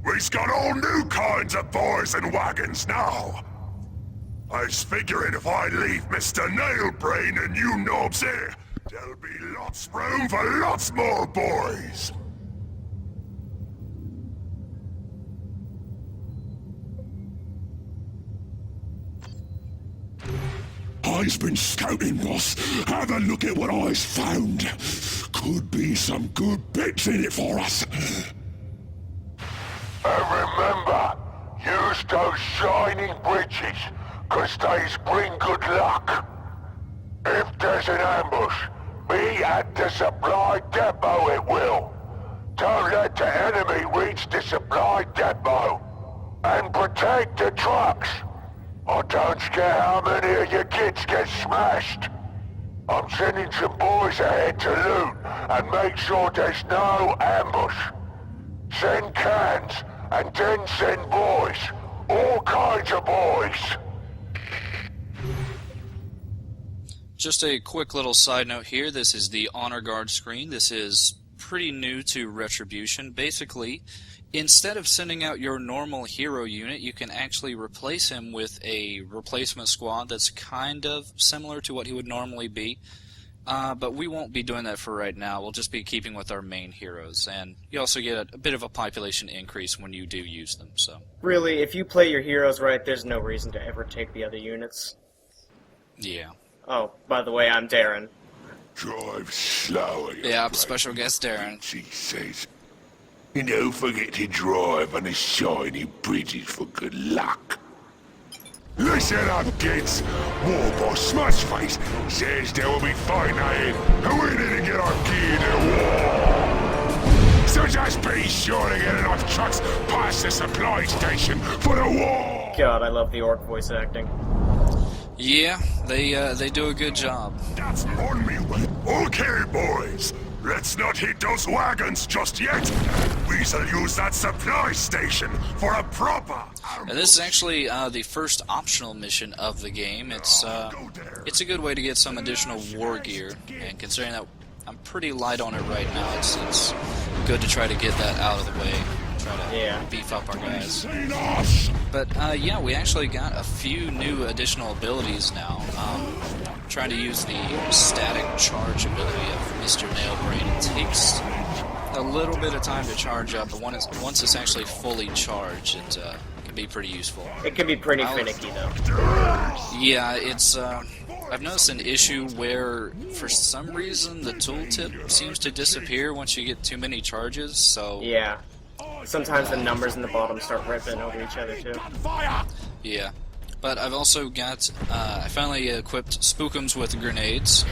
We's got all new kinds of boys and wagons now. I was figuring if I leave Mr. Nailbrain and you knobs here, there'll be lots room for lots more boys. I's been scouting, boss. Have a look at what I's found. Could be some good bits in it for us. Remember, use those shining bridges, 'cause they's bring good luck. If there's an ambush, be at the supply depot it will. Don't let the enemy reach the supply depot. And protect the trucks. I don't care how many of your kids get smashed. I'm sending some boys ahead to loot and make sure there's no ambush. Send cans and then send boys. All kinds of boys. Just a quick little side note here. This is the Honor Guard screen. This is pretty new to Retribution. Basically, instead of sending out your normal hero unit, you can actually replace him with a replacement squad that's kind of similar to what he would normally be. But we won't be doing that for right now. We'll just be keeping with our main heroes. And you also get a bit of a population increase when you do use them. So really, if you play your heroes right, there's no reason to ever take the other units. yeah. Oh, by the way, I'm Daeren. Drive slower. Yeah, special guest Daeren. She says. And don't forget to drive on the shiny bridges for good luck. Listen up, kids. War boss Smashface says there will be fighting ahead, and we need to get our gear to the war. So just be sure to get enough trucks past the supply station for the war. God, I love the orc voice acting. Yeah, they do a good job. That's on me. Okay, boys. Let's not hit those wagons just yet. We shall use that supply station for a proper... And this is actually the first optional mission of the game. It's a good way to get some additional war gear, and considering that I'm pretty light on it right now, it's good to try to get that out of the way. Try to beef up our guys. But yeah, we actually got a few new additional abilities now. Trying to use the static charge ability of Mr. Nailbrain. It takes a little bit of time to charge up, but once it's actually fully charged, it can be pretty useful. It can be pretty finicky, though. Yeah, it's... I've noticed an issue where, for some reason, the tooltip seems to disappear once you get too many charges, so... Yeah. Sometimes the numbers in the bottom start ripping over each other, too. Yeah. But I've also got, I finally equipped Spookums with grenades.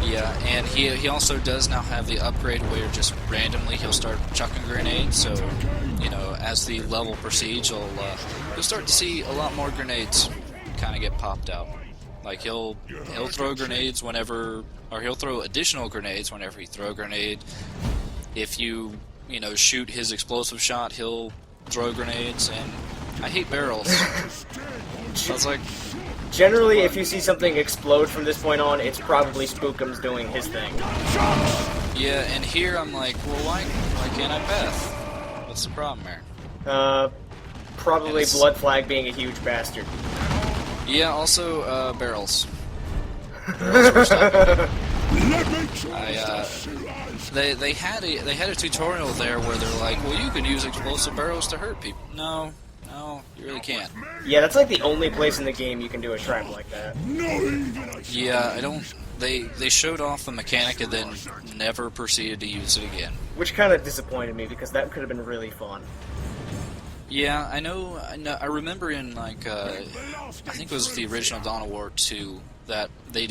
Yeah, and he also does now have the upgrade where just randomly he'll start chucking grenades, so, you know, as the level proceeds, you'll start to see a lot more grenades kind of get popped out. Like, he'll throw grenades whenever, or he'll throw additional grenades whenever he throw a grenade. If you know, shoot his explosive shot, he'll throw grenades, and I hate barrels. I was like... Generally, if you see something explode from this point on, it's probably Spookums doing his thing. Yeah, and here I'm like, well, why can't I Beth? What's the problem here? Probably Blood Flag being a huge bastard. Yeah, also, barrels. Barrels were stopping. They had a tutorial there where they're like, well, you can use explosive barrels to hurt people. No, you really can't. Yeah, that's like the only place in the game you can do a trap like that. Yeah, I don't... They showed off the mechanic and then never proceeded to use it again. Which kind of disappointed me, because that could have been really fun. Yeah, I know, I remember in, like, I think it was the original Dawn of War 2, that they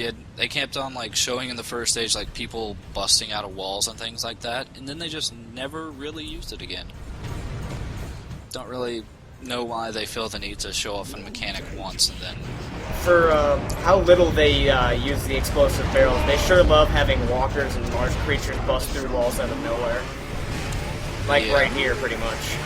kept on, like, showing in the first stage, like, people busting out of walls and things like that, and then they just never really used it again. Don't really know why they feel the need to show off a mechanic once and then... For how little they use the explosive barrels, they sure love having walkers and large creatures bust through walls out of nowhere. Like right here, pretty much.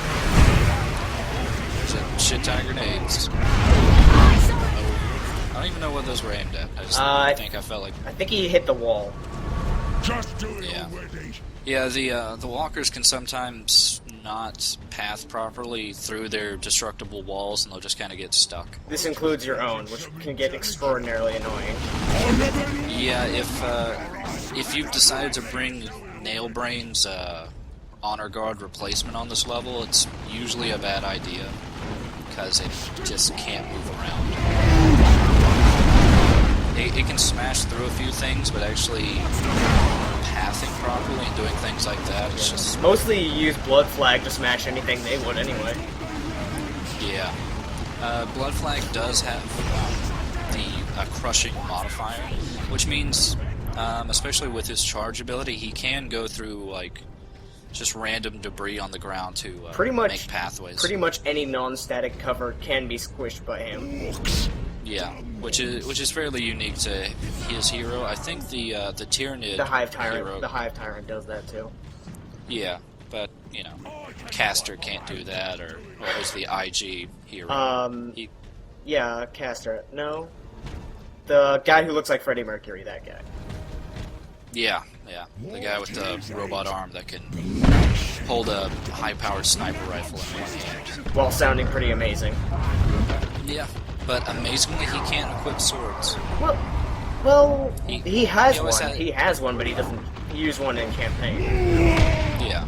There's a shit ton of grenades. I don't even know what those were aimed at. I think he hit the wall. Just do it Yeah. already. Yeah, the walkers can sometimes not path properly through their destructible walls, and they'll just kind of get stuck. This includes your own, which can get extraordinarily annoying. Yeah, if you've decided to bring Nail Brain's Honor Guard replacement on this level, it's usually a bad idea, because it just can't move around. It can smash through a few things, but actually pathing properly and doing things like that, it's just... Mostly you use Blood Flag to smash anything they would anyway. Yeah. Blood Flag does have the crushing modifier, which means, especially with his charge ability, he can go through, like, just random debris on the ground to make pathways. Pretty much any non-static cover can be squished by him. Yeah, which is fairly unique to his hero. I think the Tyrannid the Hive Tyrant, hero, the Hive Tyrant does that too. Yeah, but you know, Caster can't do that, or is the IG hero? Yeah, Caster. No, the guy who looks like Freddie Mercury. That guy. Yeah, the guy with the robot arm that can hold a high-powered sniper rifle in one hand, while sounding pretty amazing. Yeah. But amazingly, he can't equip swords. Well, he has one. Had... He has one, but he doesn't use one in campaign. Yeah.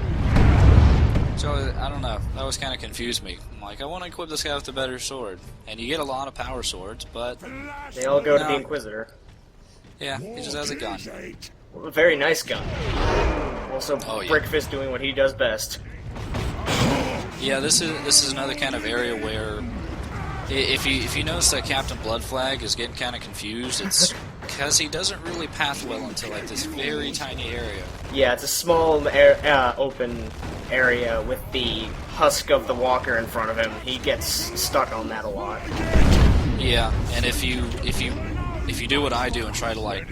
So, I don't know. That was kind of confused me. I'm like, I want to equip this guy with a better sword. And you get a lot of power swords, but... They all go to the Inquisitor. Yeah, he just has a gun. A very nice gun. Also, Brickfist doing what he does best. Yeah, this is another kind of area where... If you notice that Captain Blood Flag is getting kind of confused, it's because he doesn't really path well into like this very tiny area. Yeah, it's a small open area with the husk of the walker in front of him. He gets stuck on that a lot. Yeah, and if you do what I do and try to like,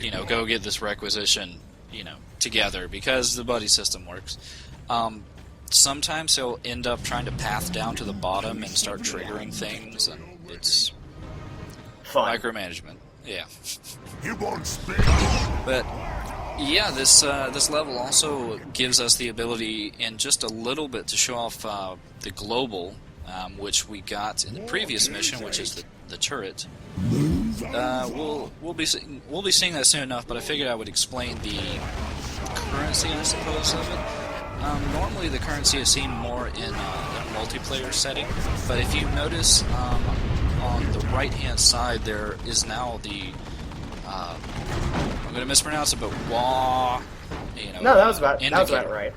you know, go get this requisition, you know, together because the buddy system works. Sometimes he'll end up trying to path down to the bottom and start triggering things, and it's fun. Micromanagement. Yeah. You won't speak. But yeah, this level also gives us the ability in just a little bit to show off the global, which we got in the previous mission, which is the turret. We'll be seeing that soon enough, but I figured I would explain the currency, I suppose, of it. Normally the currency is seen more in a multiplayer setting, but if you notice on the right-hand side there is now the, I'm going to mispronounce it, but wah, you know. No, that was about right.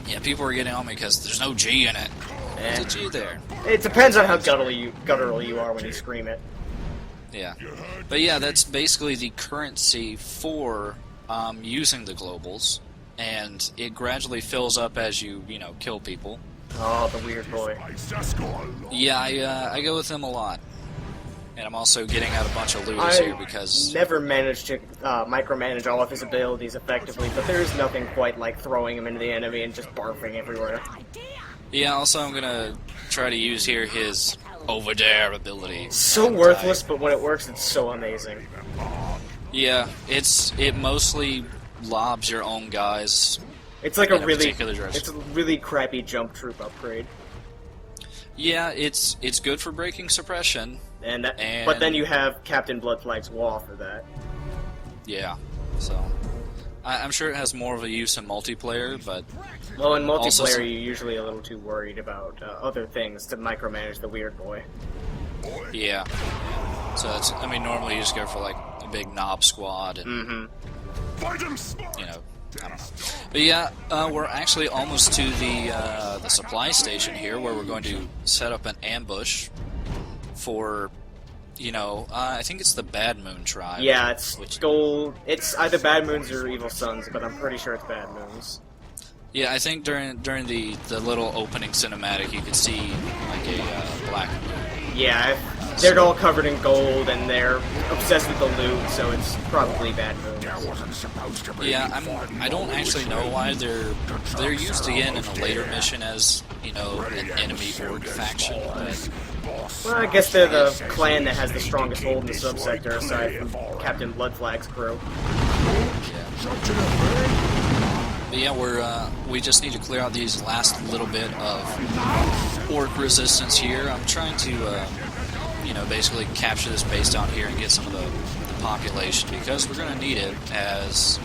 Yeah, people were getting on me because there's no G in it. There's a G there. It depends on how guttural you are when you scream it. Yeah. But yeah, that's basically the currency for using the globals. And it gradually fills up as you know, kill people. Oh, the weird boy. Yeah, I go with him a lot. And I'm also getting out a bunch of looters here because... I never managed to micromanage all of his abilities effectively, but there's nothing quite like throwing him into the enemy and just barfing everywhere. Yeah, also I'm gonna try to use here his over there ability. So worthless, but when it works, it's so amazing. Yeah, it mostly lobs your own guys. It's like a really crappy jump troop upgrade. Yeah, it's good for breaking suppression. But then you have Captain Bloodflag's wall for that. Yeah, so I'm sure it has more of a use in multiplayer, but well, in multiplayer you're usually a little too worried about other things to micromanage the weird boy. Yeah. So that's, I mean, normally you just go for like a big knob squad and you know, I don't know. But yeah, we're actually almost to the supply station here, where we're going to set up an ambush for, you know, I think it's the Bad Moon tribe. Yeah, it's gold. It's either Bad Moons or Evil Sons, but I'm pretty sure it's Bad Moons. Yeah, I think during the little opening cinematic, you could see like a black moon. Yeah, they're all covered in gold, and they're obsessed with the loot, so it's probably Bad Moons. Yeah, I don't actually know why they're used again in a later mission as, you know, an enemy orc faction. But, well, I guess they're the clan that has the strongest hold in the subsector, aside from Captain Bloodflag's crew. Yeah. But yeah, we just need to clear out these last little bit of orc resistance here. I'm trying to, you know, basically capture this base down here and get some of the population, because we're going to need it, as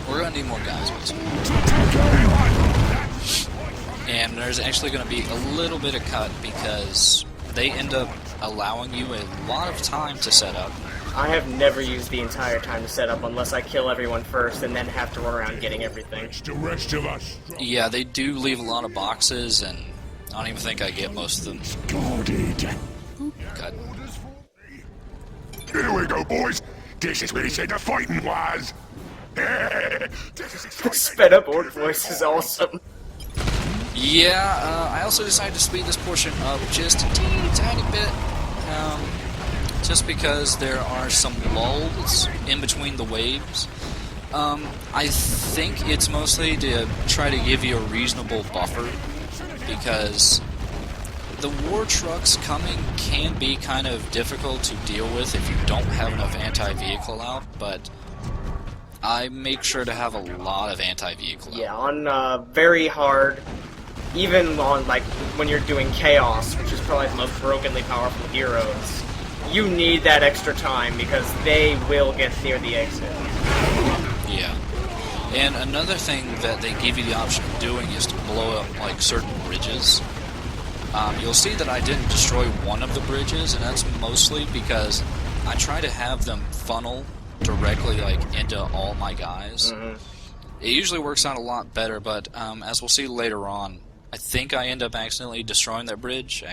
we're going to need more guys, basically. And there's actually going to be a little bit of cut, because they end up allowing you a lot of time to set up. I have never used the entire time to set up unless I kill everyone first and then have to run around getting everything. The rest of us. Yeah, they do leave a lot of boxes, and I don't even think I get most of them. Guarded. God. Here we go, boys. This is where he said the fighting was. The sped up orc voice is awesome. Yeah, I also decided to speed this portion up just a teeny tiny bit, just because there are some lulls in between the waves. I think it's mostly to try to give you a reasonable buffer, because the war trucks coming can be kind of difficult to deal with if you don't have enough anti-vehicle out, but I make sure to have a lot of anti-vehicle out. Yeah, on very hard, even on like when you're doing Chaos, which is probably the most brokenly powerful heroes, you need that extra time because they will get near the exit. Yeah. And another thing that they give you the option of doing is to blow up like certain bridges. You'll see that I didn't destroy one of the bridges, and that's mostly because I try to have them funnel directly like into all my guys. Mm-hmm. It usually works out a lot better, but as we'll see later on, I think I end up accidentally destroying that bridge,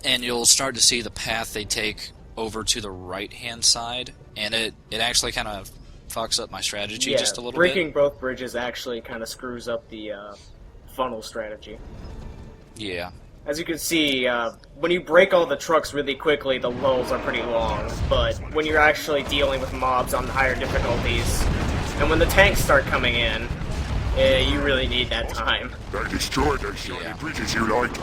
and you'll start to see the path they take over to the right-hand side, and it actually kind of fucks up my strategy just a little breaking bit. both bridges actually kind of screws up the funnel strategy. Yeah. As you can see, when you break all the trucks really quickly, the lulls are pretty long, but when you're actually dealing with mobs on higher difficulties, and when the tanks start coming in, you really need that time. They destroyed those shiny bridges you like.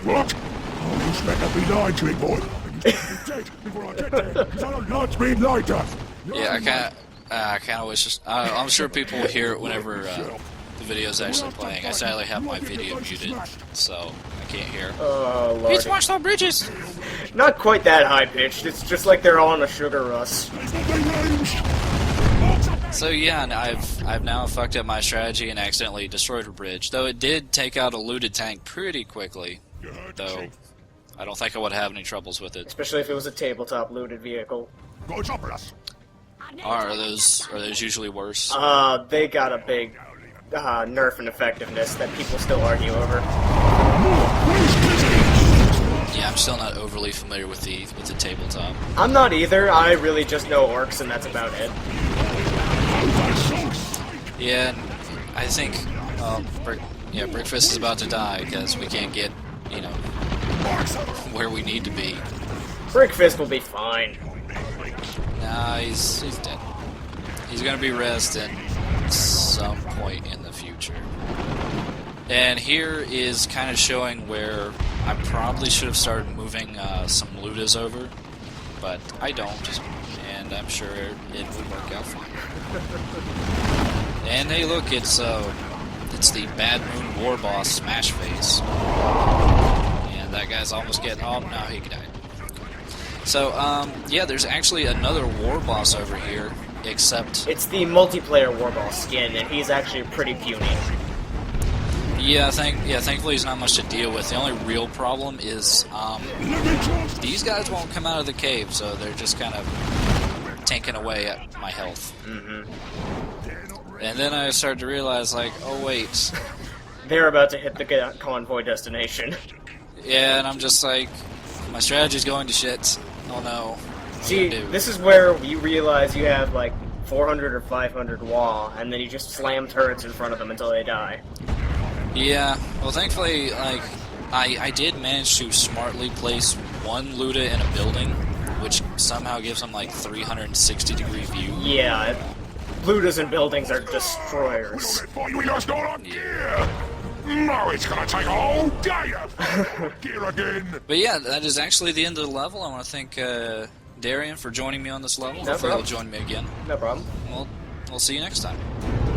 What? Oh, you expect to be lied to it, boy. You should be dead before I get there, because I don't like being lied to. Yeah, I kind of wish... I'm sure people will hear it whenever the video is actually playing. I sadly have my video muted, so I can't hear. Oh, Lord. Please watch the bridges! Not quite that high-pitched, it's just like they're all on a sugar rush. So yeah, and I've now fucked up my strategy and accidentally destroyed a bridge, though it did take out a looted tank pretty quickly, though I don't think I would have any troubles with it. Especially if it was a tabletop looted vehicle. Go top of us. Are those usually worse? They got a big nerf in effectiveness that people still argue over. Yeah, I'm still not overly familiar with the tabletop. I'm not either, I really just know orcs and that's about it. Yeah, and I think Brickfist is about to die because we can't get, you know, where we need to be. Brickfist will be fine. Nah, he's dead. He's gonna be rested at some point in the future. And here is kind of showing where I probably should have started moving some Ludas over, but I don't, and I'm sure it would work out fine. And hey, look, it's the Bad Moon War Boss Smash Face, and that guy's almost getting. Oh no, he died. So yeah, there's actually another War Boss over here, except it's the multiplayer War Boss skin, and he's actually pretty puny. Yeah, thankfully he's not much to deal with. The only real problem is these guys won't come out of the cave, so they're just kind of tanking away at my health. Mm-hmm. And then I started to realize, like, oh wait. They're about to hit the convoy destination. Yeah, and I'm just like, my strategy's going to shit. Oh no. See, this is where you realize you have like 400 or 500 wah, and then you just slam turrets in front of them until they die. Yeah, well thankfully, like, I did manage to smartly place one Luda in a building, which somehow gives them like 360 degree view. Yeah, Ludas and buildings are destroyers. Yeah. No, it's gonna take a whole day of gear again. But yeah, that is actually the end of the level. I want to thank Daeren for joining me on this level. No Hopefully he'll problem. join me again. No problem. Well, we'll see you next time.